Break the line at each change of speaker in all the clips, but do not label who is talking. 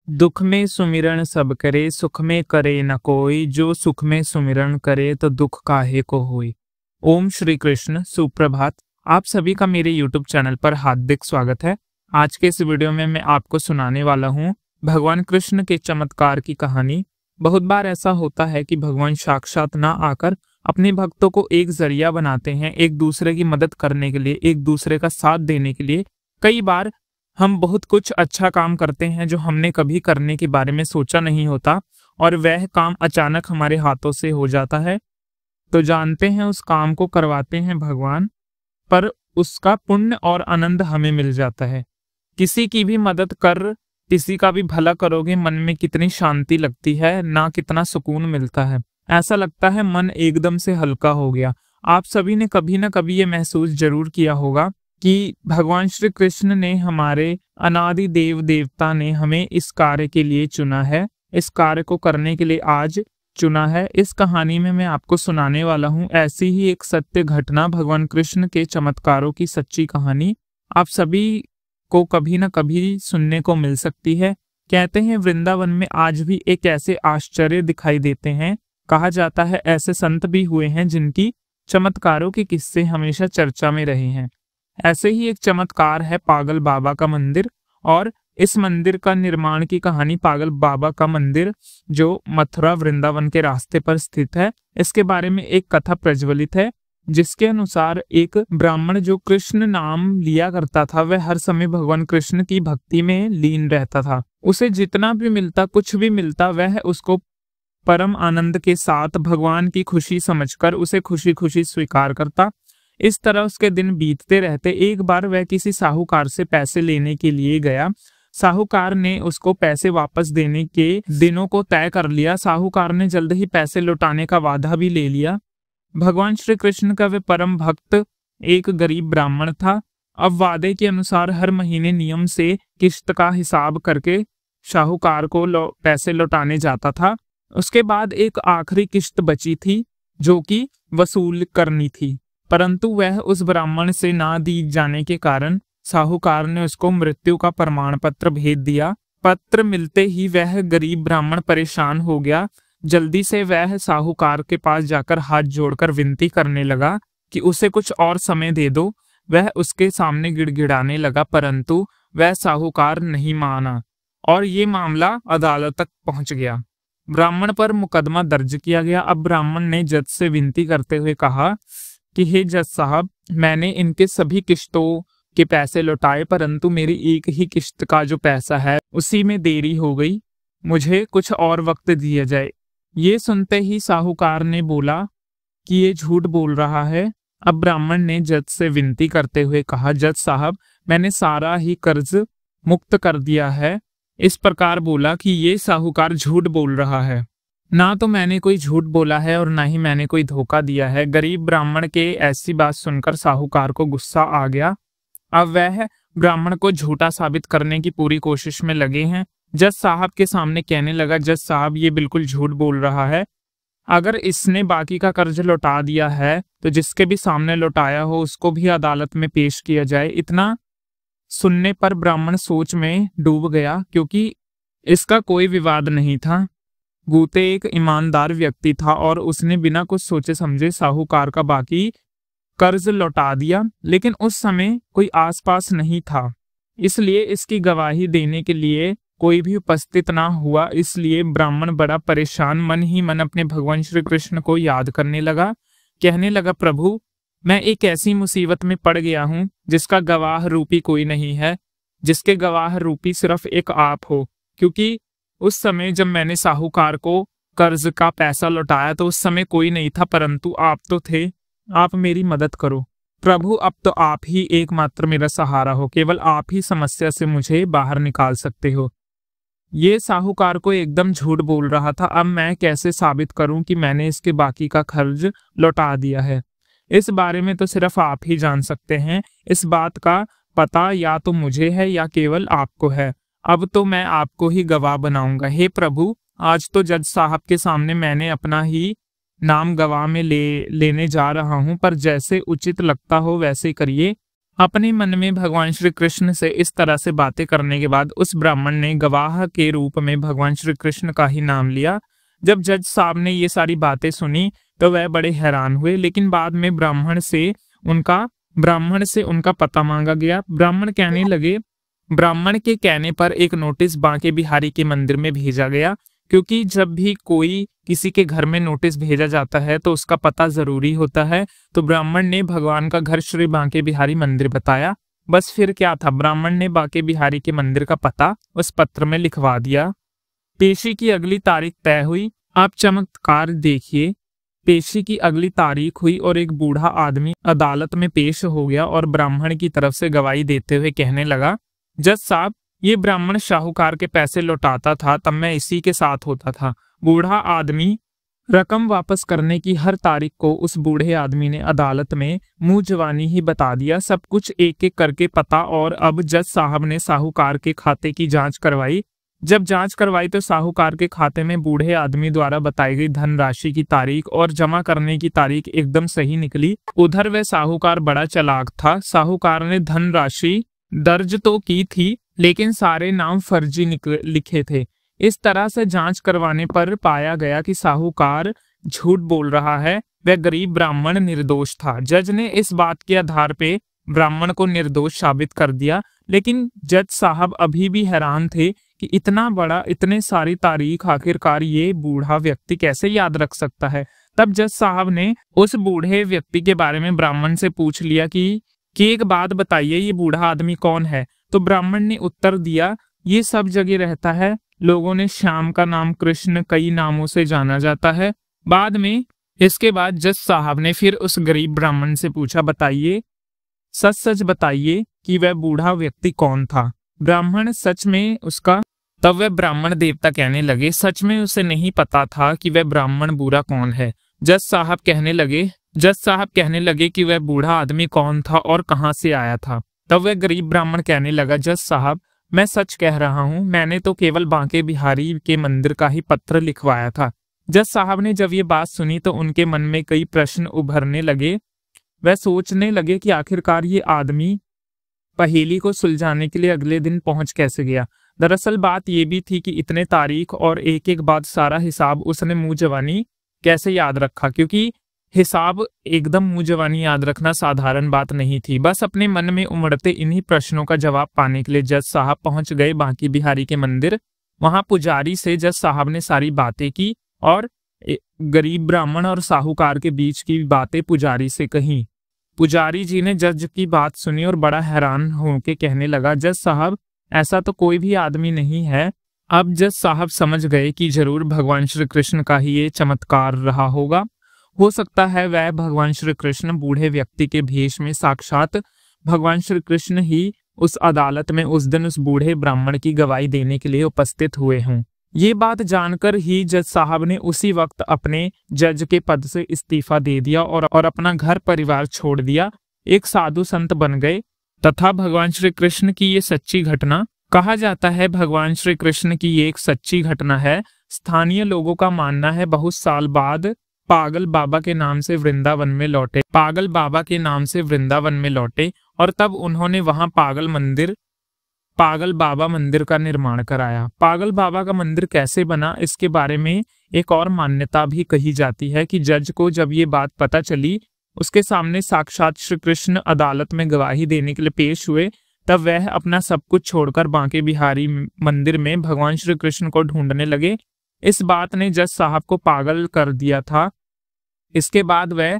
दुख में सुमिरन सब करे, सुख में करे न कोई, जो सुख में सुमिरन करे तो दुख काहे को होई। ओम श्री कृष्ण। सुप्रभात। आप सभी का मेरे YouTube चैनल पर हार्दिक स्वागत है। आज के इस वीडियो में मैं आपको सुनाने वाला हूँ भगवान कृष्ण के चमत्कार की कहानी। बहुत बार ऐसा होता है कि भगवान साक्षात ना आकर अपने भक्तों को एक जरिया बनाते हैं, एक दूसरे की मदद करने के लिए, एक दूसरे का साथ देने के लिए। कई बार हम बहुत कुछ अच्छा काम करते हैं जो हमने कभी करने के बारे में सोचा नहीं होता और वह काम अचानक हमारे हाथों से हो जाता है। तो जानते हैं उस काम को करवाते हैं भगवान, पर उसका पुण्य और आनंद हमें मिल जाता है। किसी की भी मदद कर, किसी का भी भला करोगे, मन में कितनी शांति लगती है, ना कितना सुकून मिलता है। ऐसा लगता है मन एकदम से हल्का हो गया। आप सभी ने कभी ना कभी ये महसूस जरूर किया होगा कि भगवान श्री कृष्ण ने, हमारे अनादि देव देवता ने हमें इस कार्य के लिए चुना है, इस कार्य को करने के लिए आज चुना है। इस कहानी में मैं आपको सुनाने वाला हूँ ऐसी ही एक सत्य घटना, भगवान कृष्ण के चमत्कारों की सच्ची कहानी। आप सभी को कभी ना कभी सुनने को मिल सकती है। कहते हैं वृंदावन में आज भी एक ऐसे आश्चर्य दिखाई देते हैं। कहा जाता है ऐसे संत भी हुए हैं जिनकी चमत्कारों के किस्से हमेशा चर्चा में रहे हैं। ऐसे ही एक चमत्कार है पागल बाबा का मंदिर, और इस मंदिर का निर्माण की कहानी पागल बाबा का मंदिर जो मथुरा वृंदावन के रास्ते पर स्थित है, इसके बारे में एक कथा प्रज्वलित है, जिसके अनुसार एक ब्राह्मण जो कृष्ण नाम लिया करता था, वह हर समय भगवान कृष्ण की भक्ति में लीन रहता था। उसे जितना भी मिलता, कुछ भी मिलता, वह उसको परम आनंद के साथ भगवान की खुशी समझकर उसे खुशी खुशी स्वीकार करता। इस तरह उसके दिन बीतते रहते। एक बार वह किसी साहूकार से पैसे लेने के लिए गया। साहूकार ने उसको पैसे वापस देने के दिनों को तय कर लिया। साहूकार ने जल्द ही पैसे लौटाने का वादा भी ले लिया। भगवान श्री कृष्ण का वह परम भक्त एक गरीब ब्राह्मण था। अब वादे के अनुसार हर महीने नियम से किस्त का हिसाब करके साहूकार को पैसे लौटाने जाता था। उसके बाद एक आखिरी किस्त बची थी जो कि वसूल करनी थी, परंतु वह उस ब्राह्मण से ना दी जाने के कारण साहूकार ने उसको मृत्यु का प्रमाण पत्र भेज दिया। पत्र मिलते ही वह गरीब ब्राह्मण परेशान हो गया। जल्दी से वह साहूकार के पास जाकर हाथ जोड़कर विनती करने लगा कि उसे कुछ और समय दे दो। वह उसके सामने गिड़गिड़ाने लगा, परंतु वह साहूकार नहीं माना और ये मामला अदालत तक पहुंच गया। ब्राह्मण पर मुकदमा दर्ज किया गया। अब ब्राह्मण ने जज से विनती करते हुए कहा कि हे जज साहब, मैंने इनके सभी किस्तों के पैसे लौटाए, परंतु मेरी एक ही किस्त का जो पैसा है उसी में देरी हो गई, मुझे कुछ और वक्त दिया जाए। ये सुनते ही साहूकार ने बोला कि ये झूठ बोल रहा है। अब ब्राह्मण ने जज से विनती करते हुए कहा, जज साहब, मैंने सारा ही कर्ज मुक्त कर दिया है। इस प्रकार बोला कि ये साहूकार झूठ बोल रहा है। ना तो मैंने कोई झूठ बोला है और ना ही मैंने कोई धोखा दिया है। गरीब ब्राह्मण के ऐसी बात सुनकर साहूकार को गुस्सा आ गया। अब वह ब्राह्मण को झूठा साबित करने की पूरी कोशिश में लगे हैं। जज साहब के सामने कहने लगा, जज साहब, ये बिल्कुल झूठ बोल रहा है। अगर इसने बाकी का कर्ज लौटा दिया है तो जिसके भी सामने लौटाया हो उसको भी अदालत में पेश किया जाए। इतना सुनने पर ब्राह्मण सोच में डूब गया, क्योंकि इसका कोई विवाद नहीं था। गूते एक ईमानदार व्यक्ति था और उसने बिना कुछ सोचे समझे साहूकार का बाकी कर्ज लौटा दिया। लेकिन उस समय कोई आसपास नहीं था, इसलिए इसकी गवाही देने के लिए कोई भी उपस्थित ना हुआ। इसलिए ब्राह्मण बड़ा परेशान मन ही मन अपने भगवान श्री कृष्ण को याद करने लगा। कहने लगा, प्रभु, मैं एक ऐसी मुसीबत में पड़ गया हूँ जिसका गवाह रूपी कोई नहीं है, जिसके गवाह रूपी सिर्फ एक आप हो। क्योंकि उस समय जब मैंने साहूकार को कर्ज का पैसा लौटाया तो उस समय कोई नहीं था, परंतु आप तो थे। आप मेरी मदद करो प्रभु। अब तो आप ही एकमात्र मेरा सहारा हो। केवल आप ही समस्या से मुझे बाहर निकाल सकते हो। ये साहूकार को एकदम झूठ बोल रहा था। अब मैं कैसे साबित करूं कि मैंने इसके बाकी का कर्ज लौटा दिया है? इस बारे में तो सिर्फ आप ही जान सकते हैं। इस बात का पता या तो मुझे है या केवल आपको है। अब तो मैं आपको ही गवाह बनाऊंगा। हे प्रभु, आज तो जज साहब के सामने मैंने अपना ही नाम गवाह में लेने जा रहा हूं, पर जैसे उचित लगता हो वैसे करिए। अपने मन में भगवान श्री कृष्ण से इस तरह से बातें करने के बाद उस ब्राह्मण ने गवाह के रूप में भगवान श्री कृष्ण का ही नाम लिया। जब जज साहब ने ये सारी बातें सुनी तो वह बड़े हैरान हुए, लेकिन बाद में ब्राह्मण से उनका पता मांगा गया। ब्राह्मण के कहने पर एक नोटिस बांके बिहारी के मंदिर में भेजा गया, क्योंकि जब भी कोई किसी के घर में नोटिस भेजा जाता है तो उसका पता जरूरी होता है। तो ब्राह्मण ने भगवान का घर श्री बांके बिहारी मंदिर बताया। बस फिर क्या था, ब्राह्मण ने बांके बिहारी के मंदिर का पता उस पत्र में लिखवा दिया। पेशी की अगली तारीख तय हुई। आप चमत्कार देखिए, पेशी की अगली तारीख हुई और एक बूढ़ा आदमी अदालत में पेश हो गया और ब्राह्मण की तरफ से गवाही देते हुए कहने लगा, जज साहब, ये ब्राह्मण शाहूकार के पैसे लौटाता था, तब मैं इसी के साथ होता था। बूढ़ा आदमी रकम वापस करने की हर तारीख को उस बूढ़े आदमी ने अदालत में मुंह जवानी ही बता दिया, सब कुछ एक एक करके पता। और अब जज साहब ने साहूकार के खाते की जांच करवाई। जब जांच करवाई तो साहूकार के खाते में बूढ़े आदमी द्वारा बताई गई धनराशि की तारीख और जमा करने की तारीख एकदम सही निकली। उधर वह साहूकार बड़ा चालाक था। साहूकार ने धनराशि दर्ज तो की थी, लेकिन सारे नाम फर्जी लिखे थे। इस तरह से जांच करवाने पर पाया गया कि साहूकार झूठ बोल रहा है, वह गरीब ब्राह्मण निर्दोष था। जज ने इस बात के आधार पे ब्राह्मण को निर्दोष साबित कर दिया, लेकिन जज साहब अभी भी हैरान थे कि इतने सारी तारीख आखिरकार ये बूढ़ा व्यक्ति कैसे याद रख सकता है। तब जज साहब ने उस बूढ़े व्यक्ति के बारे में ब्राह्मण से पूछ लिया कि एक बात बताइए, ये बूढ़ा आदमी कौन है। तो ब्राह्मण ने उत्तर दिया, ये सब जगह रहता है, लोगों ने श्याम का नाम कृष्ण कई नामों से जाना जाता है। इसके बाद जज साहब ने फिर उस गरीब ब्राह्मण से पूछा, बताइए, सच सच बताइए कि वह बूढ़ा व्यक्ति कौन था। तब वह ब्राह्मण देवता कहने लगे, सच में उसे नहीं पता था कि वह ब्राह्मण बूढ़ा कौन है। जज साहब कहने लगे कि वह बूढ़ा आदमी कौन था और कहां से आया था। तब वह गरीब ब्राह्मण कहने लगा, जज साहब, मैं सच कह रहा हूं, मैंने तो केवल बांके बिहारी के मंदिर का ही पत्र लिखवाया था। जज साहब ने जब ये बात सुनी तो उनके मन में कई प्रश्न उभरने लगे। वह सोचने लगे कि आखिरकार ये आदमी पहेली को सुलझाने के लिए अगले दिन पहुंच कैसे गया। दरअसल बात ये भी थी कि इतने तारीख और एक एक बात सारा हिसाब उसने मुंह जवानी कैसे याद रखा, क्योंकि हिसाब एकदम मुंह जवानी याद रखना साधारण बात नहीं थी। बस अपने मन में उमड़ते इन्हीं प्रश्नों का जवाब पाने के लिए जज साहब पहुंच गए बांके बिहारी के मंदिर। वहां पुजारी से जज साहब ने सारी बातें की और गरीब ब्राह्मण और साहूकार के बीच की बातें पुजारी से कही। पुजारी जी ने जज की बात सुनी और बड़ा हैरान होकर कहने लगा, जज साहब, ऐसा तो कोई भी आदमी नहीं है। अब जज साहब समझ गए कि जरूर भगवान श्री कृष्ण का ही ये चमत्कार रहा होगा। हो सकता है वह भगवान श्री कृष्ण बूढ़े व्यक्ति के भेष में साक्षात भगवान श्री कृष्ण ही उस अदालत में उस दिन उस बूढ़े ब्राह्मण की गवाही देने के लिए उपस्थित हुए हों। ये बात जानकर ही जज साहब ने उसी वक्त अपने जज के पद से इस्तीफा दे दिया और अपना घर परिवार छोड़ दिया, एक साधु संत बन गए तथा भगवान श्री कृष्ण की ये सच्ची घटना, कहा जाता है भगवान श्री कृष्ण की ये एक सच्ची घटना है। स्थानीय लोगों का मानना है बहुत साल बाद पागल बाबा के नाम से वृंदावन में लौटे और तब उन्होंने वहां पागल बाबा मंदिर का निर्माण कराया। पागल बाबा का मंदिर कैसे बना, इसके बारे में एक और मान्यता भी कही जाती है कि जज को जब ये बात पता चली, उसके सामने साक्षात श्री कृष्ण अदालत में गवाही देने के लिए पेश हुए, तब वह अपना सब कुछ छोड़कर बांके बिहारी मंदिर में भगवान श्री कृष्ण को ढूंढने लगे। इस बात ने जज साहब को पागल कर दिया था। इसके बाद वह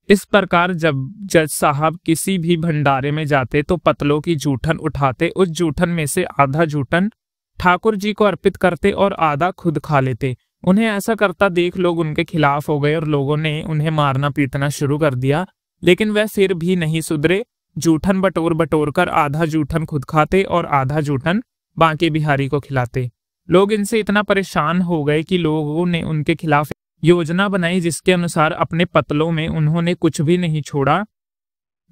इस प्रकार जब जज साहब किसी भी भंडारे में जाते तो पतलों की जूठन उठाते, उस जूठन में से आधा जूठन ठाकुर जी को अर्पित करते और आधा खुद खा लेते। उन्हें ऐसा करता देख लोग उनके खिलाफ हो गए और लोगों ने उन्हें मारना पीटना शुरू कर दिया, लेकिन वह फिर भी नहीं सुधरे। जूठन बटोर कर आधा जूठन खुद खाते और आधा जूठन बांके बिहारी को खिलाते। लोग इनसे इतना परेशान हो गए कि लोगों ने उनके खिलाफ योजना बनाई, जिसके अनुसार अपने पतलों में उन्होंने कुछ भी नहीं छोड़ा।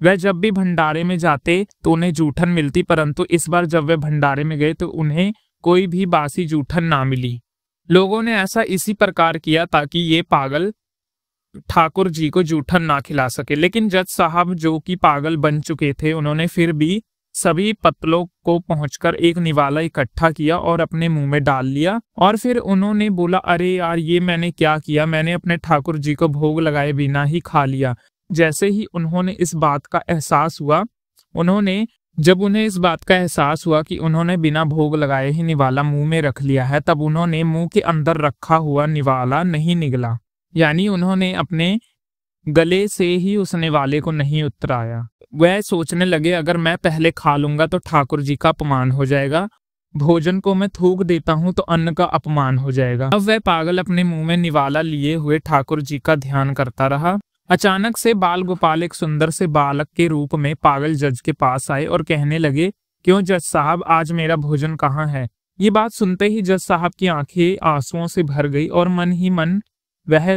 वह जब भी भंडारे में जाते तो उन्हें जूठन मिलती, परंतु इस बार जब वे भंडारे में गए तो उन्हें कोई भी बासी जूठन ना मिली। लोगों ने ऐसा इसी प्रकार किया ताकि ये पागल ठाकुर जी को जूठन ना खिला सके। लेकिन जज साहब जो कि पागल बन चुके थे, उन्होंने फिर भी सभी पतलों को पहुंचकर एक निवाला इकट्ठा किया और अपने मुंह में डाल लिया। और फिर उन्होंने बोला, अरे यार, ये मैंने क्या किया, मैंने अपने ठाकुर जी को भोग लगाए बिना ही खा लिया। जैसे ही उन्होंने इस बात का एहसास हुआ, जब उन्हें इस बात का एहसास हुआ कि उन्होंने बिना भोग लगाए ही निवाला मुंह में रख लिया है, तब उन्होंने मुंह के अंदर रखा हुआ निवाला नहीं निगला, यानी उन्होंने अपने गले से ही उस निवाले को नहीं उतराया। वह सोचने लगे, अगर मैं पहले खा लूंगा तो ठाकुर जी का अपमान हो जाएगा, भोजन को मैं थूक देता हूं तो अन्न का अपमान हो जाएगा। अब वह पागल अपने मुंह में निवाला लिए हुए ठाकुर जी का ध्यान करता रहा। अचानक से बाल गोपाल एक सुंदर से बालक के रूप में पागल जज के पास आए और कहने लगे, क्यों जज साहब, आज मेरा भोजन कहाँ है? ये बात सुनते ही जज साहब की आंखें आंसुओं से भर गई और मन ही मन वह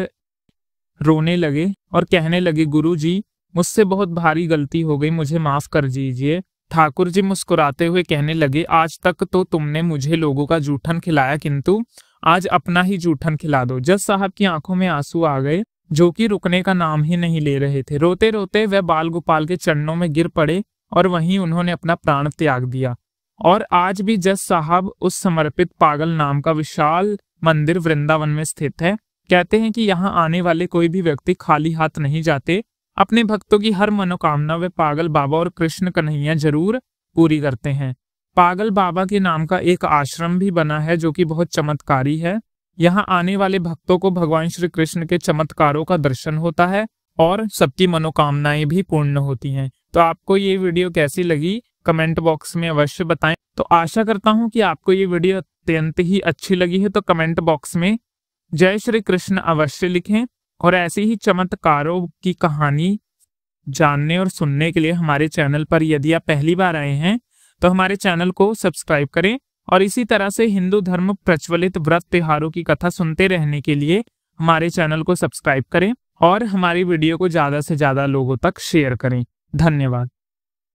रोने लगे और कहने लगे, गुरुजी, मुझसे बहुत भारी गलती हो गई, मुझे माफ कर दीजिए। ठाकुर जी मुस्कुराते हुए कहने लगे, आज तक तो तुमने मुझे लोगों का जूठन खिलाया, किंतु आज अपना ही जूठन खिला दो। जज साहब की आंखों में आंसू आ गए, जो कि रुकने का नाम ही नहीं ले रहे थे। रोते रोते वह बाल गोपाल के चरणों में गिर पड़े और वहीं उन्होंने अपना प्राण त्याग दिया। और आज भी जज साहब उस समर्पित पागल नाम का विशाल मंदिर वृंदावन में स्थित है। कहते हैं कि यहाँ आने वाले कोई भी व्यक्ति खाली हाथ नहीं जाते। अपने भक्तों की हर मनोकामना वे पागल बाबा और कृष्ण कन्हैया जरूर पूरी करते हैं। पागल बाबा के नाम का एक आश्रम भी बना है, जो कि बहुत चमत्कारी है। यहाँ आने वाले भक्तों को भगवान श्री कृष्ण के चमत्कारों का दर्शन होता है और सबकी मनोकामनाएं भी पूर्ण होती हैं। तो आपको ये वीडियो कैसी लगी, कमेंट बॉक्स में अवश्य बताएं। तो आशा करता हूँ कि आपको ये वीडियो अत्यंत ही अच्छी लगी है। तो कमेंट बॉक्स में जय श्री कृष्ण अवश्य लिखें और ऐसी ही चमत्कारों की कहानी जानने और सुनने के लिए हमारे चैनल पर यदि आप पहली बार आए हैं तो हमारे चैनल को सब्सक्राइब करें और इसी तरह से हिंदू धर्म प्रचलित व्रत त्योहारों की कथा सुनते रहने के लिए हमारे चैनल को सब्सक्राइब करें और हमारी वीडियो को ज्यादा से ज्यादा लोगों तक शेयर करें। धन्यवाद।